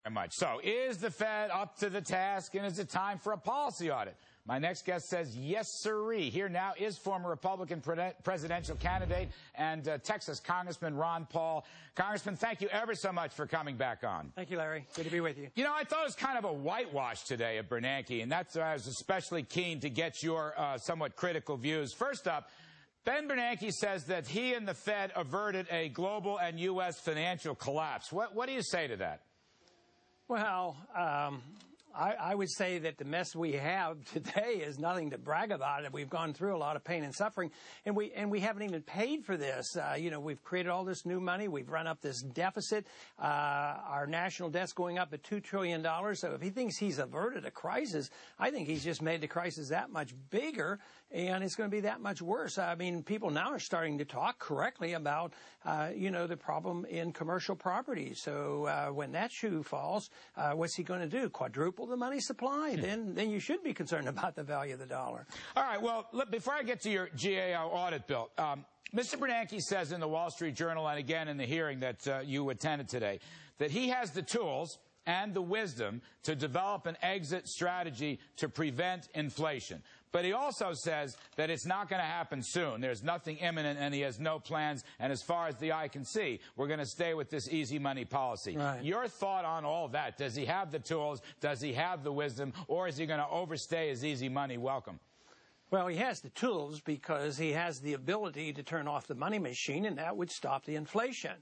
Very much. So, is the Fed up to the task, and is it time for a policy audit? My next guest says yes, sirree. Here now is former Republican presidential candidate and Texas Congressman Ron Paul. Congressman, thank you ever so much for coming back on. Thank you, Larry. Good to be with you. You know, I thought it was kind of a whitewash today of Bernanke, and that's why I was especially keen to get your somewhat critical views. First up, Ben Bernanke says that he and the Fed averted a global and U.S. financial collapse. What do you say to that? Well, I would say that the mess we have today is nothing to brag about. We've gone through a lot of pain and suffering, and we haven't even paid for this. You know, we've created all this new money. We've run up this deficit. Our national debt's going up at $2 trillion. So if he thinks he's averted a crisis, I think he's just made the crisis that much bigger, and it's going to be that much worse. I mean, people now are starting to talk correctly about, you know, the problem in commercial property. So when that shoe falls, what's he going to do? Quadruple the money supply? Then you should be concerned about the value of the dollar. All right. Well, look, before I get to your GAO audit bill, Mr. Bernanke says in the Wall Street Journal and again in the hearing that you attended today that he has the tools and the wisdom to develop an exit strategy to prevent inflation. But he also says that it's not going to happen soon. There's nothing imminent, and he has no plans. And as far as the eye can see, we're going to stay with this easy money policy. Right. Your thought on all that? Does he have the tools? Does he have the wisdom? Or is he going to overstay his easy money welcome? Well, he has the tools because he has the ability to turn off the money machine, and that would stop the inflation.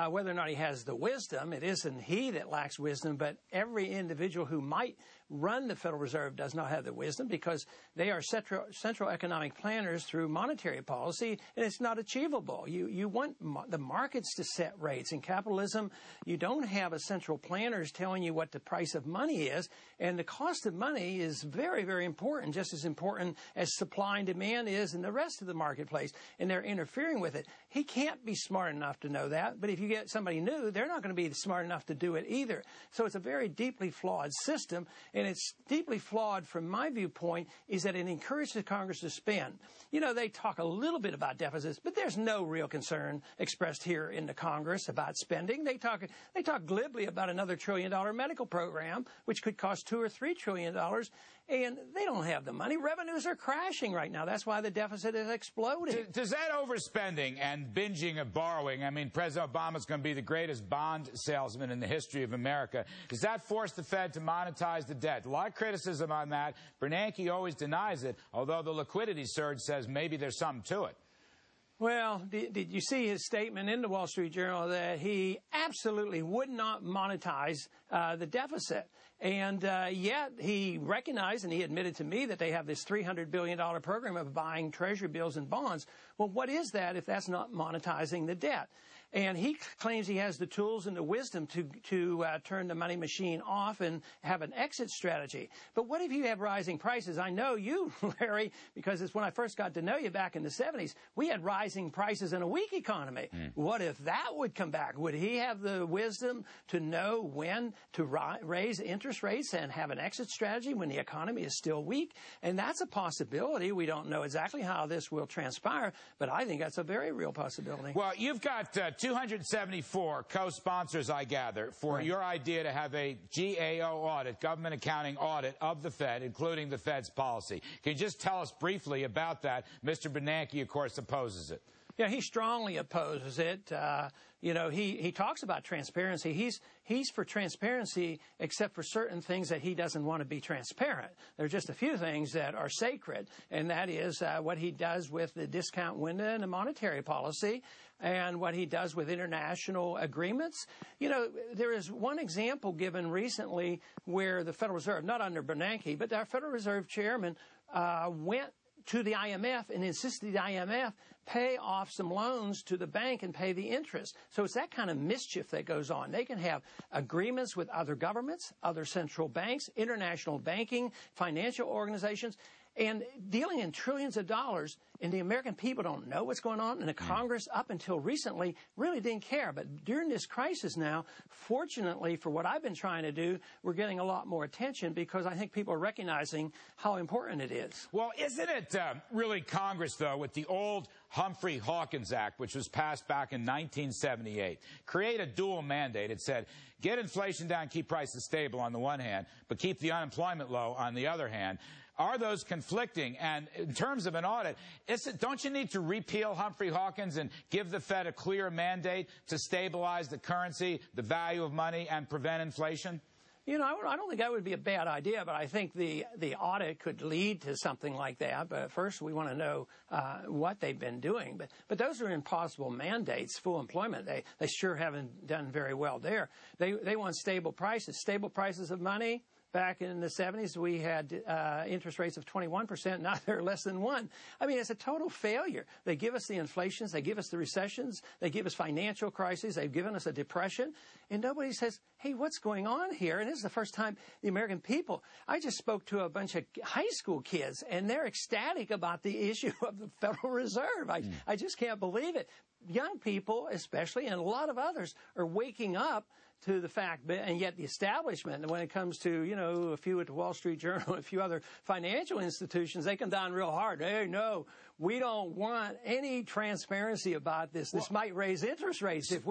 Whether or not he has the wisdom, it isn't he that lacks wisdom, but every individual who might run the Federal Reserve does not have the wisdom because they are central economic planners through monetary policy, and it's not achievable. You want the markets to set rates. In capitalism, you don't have a central planners telling you what the price of money is, and the cost of money is very, very important, just as important as supply and demand is in the rest of the marketplace, and they're interfering with it. He can't be smart enough to know that, but if you get somebody new, they're not going to be smart enough to do it either. So it's a very deeply flawed system, and it's deeply flawed from my viewpoint is that it encourages Congress to spend. You know, they talk a little bit about deficits, but there's no real concern expressed here in the Congress about spending. They talk glibly about another $1 trillion medical program, which could cost $2 or $3 trillion, and they don't have the money. Revenues are crashing right now. That's why the deficit is exploding. Does that overspending and binging of borrowing, I mean, President Obama's going to be the greatest bond salesman in the history of America. Does that force the Fed to monetize the debt? A lot of criticism on that. Bernanke always denies it, although the liquidity surge says maybe there's something to it. Well, did you see his statement in the Wall Street Journal that he absolutely would not monetize the deficit? And yet he recognized, and he admitted to me, that they have this $300 billion program of buying Treasury bills and bonds. Well, what is that if that's not monetizing the debt? And he claims he has the tools and the wisdom to turn the money machine off and have an exit strategy. But what if you have rising prices? I know you, Larry, because it's when I first got to know you back in the 70s, we had rising prices in a weak economy. What if that would come back? Would he have the wisdom to know when to raise interest rates and have an exit strategy when the economy is still weak? And that's a possibility. We don't know exactly how this will transpire, but I think that's a very real possibility. Well, you've got 274 co-sponsors, I gather, for your idea to have a GAO audit, government accounting audit of the Fed, including the Fed's policy. Can you just tell us briefly about that? Mr. Bernanke, of course, opposes it. Yeah, he strongly opposes it. You know, he talks about transparency. He's for transparency, except for certain things that he doesn't want to be transparent. There are just a few things that are sacred, and that is what he does with the discount window and the monetary policy, and what he does with international agreements. You know, there is one example given recently where the Federal Reserve, not under Bernanke, but our Federal Reserve chairman went to the IMF and insisted the IMF pay off some loans to the bank and pay the interest. So it's that kind of mischief that goes on. They can have agreements with other governments, other central banks, international banking, financial organizations, and dealing in trillions of dollars, and the American people don't know what's going on, and the Congress, up until recently, really didn't care. But during this crisis now, fortunately for what I've been trying to do, we're getting a lot more attention because I think people are recognizing how important it is. Well, isn't it really Congress, though, with the old Humphrey-Hawkins Act, which was passed back in 1978, create a dual mandate. It said, get inflation down, keep prices stable on the one hand, but keep the unemployment low on the other hand. Are those conflicting? And in terms of an audit, don't you need to repeal Humphrey-Hawkins and give the Fed a clear mandate to stabilize the currency, the value of money, and prevent inflation? You know, I don't think that would be a bad idea, but I think the audit could lead to something like that. But first, we want to know what they've been doing. But those are impossible mandates. Full employment, they sure haven't done very well there. They want stable prices of money. Back in the 70s, we had interest rates of 21%. Now they're less than 1%. I mean, it's a total failure. They give us the inflations. They give us the recessions. They give us financial crises. They've given us a depression. And nobody says, hey, what's going on here? And this is the first time the American people, I just spoke to a bunch of high school kids, and they're ecstatic about the issue of the Federal Reserve. I just can't believe it. Young people, especially, and a lot of others, are waking up to the fact, and yet the establishment, when it comes to, you know, a few at the Wall Street Journal, a few other financial institutions, they come down real hard. Hey, no, we don't want any transparency about this. This might raise interest rates if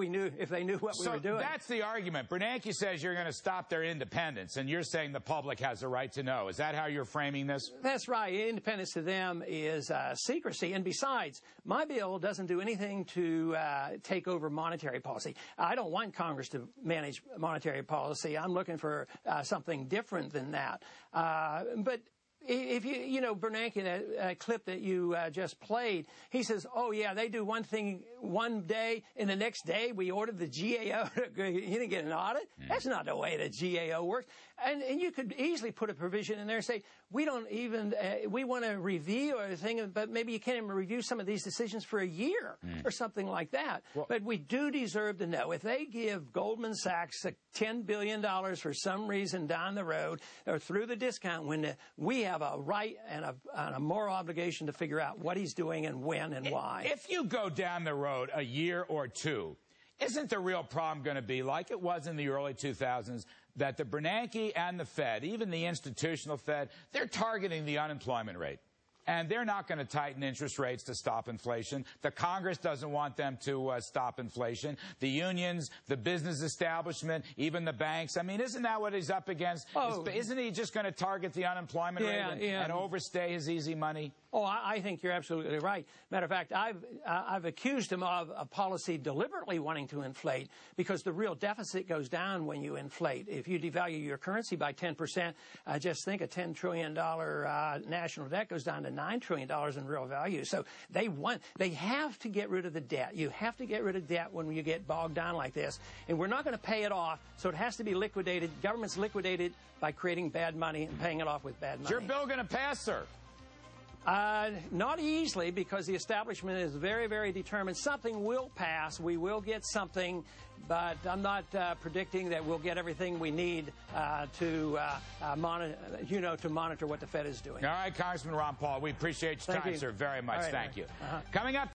they knew what we were doing. That's the argument. Bernanke says you're going to stop their independence, and you're saying the public has a right to know. Is that how you're framing this? That's right. Independence to them is secrecy. And besides, my bill doesn't do anything to take over monetary policy. I don't want Congress to manage monetary policy. I'm looking for something different than that. But if you know, Bernanke, that clip that you just played, he says, oh, yeah, they do one thing one day, and the next day we ordered the GAO. He didn't get an audit. That's not the way the GAO works. And you could easily put a provision in there and say, we don't even, we want to review everything, but maybe you can't even review some of these decisions for a year or something like that. Well, but we do deserve to know. If they give Goldman Sachs $10 billion for some reason down the road or through the discount window, we have a right and a moral obligation to figure out what he's doing and when and why. If you go down the road a year or two, isn't the real problem going to be, like it was in the early 2000s, that the Bernanke and the Fed, even the institutional Fed, they're targeting the unemployment rate? And they're not going to tighten interest rates to stop inflation. The Congress doesn't want them to stop inflation. The unions, the business establishment, even the banks. I mean, isn't that what he's up against? Oh. Isn't he just going to target the unemployment rate and overstay his easy money? Oh, I think you're absolutely right. Matter of fact, I've accused him of a policy deliberately wanting to inflate, because the real deficit goes down when you inflate. If you devalue your currency by 10%, just think a $10 trillion national debt goes down to $9 trillion in real value. So they have to get rid of the debt. You have to get rid of debt when you get bogged down like this. And we're not going to pay it off, so it has to be liquidated. Government's liquidated by creating bad money and paying it off with bad money. Is your bill going to pass, sir? Not easily, because the establishment is very, very determined. Something will pass. We will get something, but I'm not predicting that we'll get everything we need to monitor what the Fed is doing. All right, Congressman Ron Paul, we appreciate your time, sir, very much. Thank you. Coming up.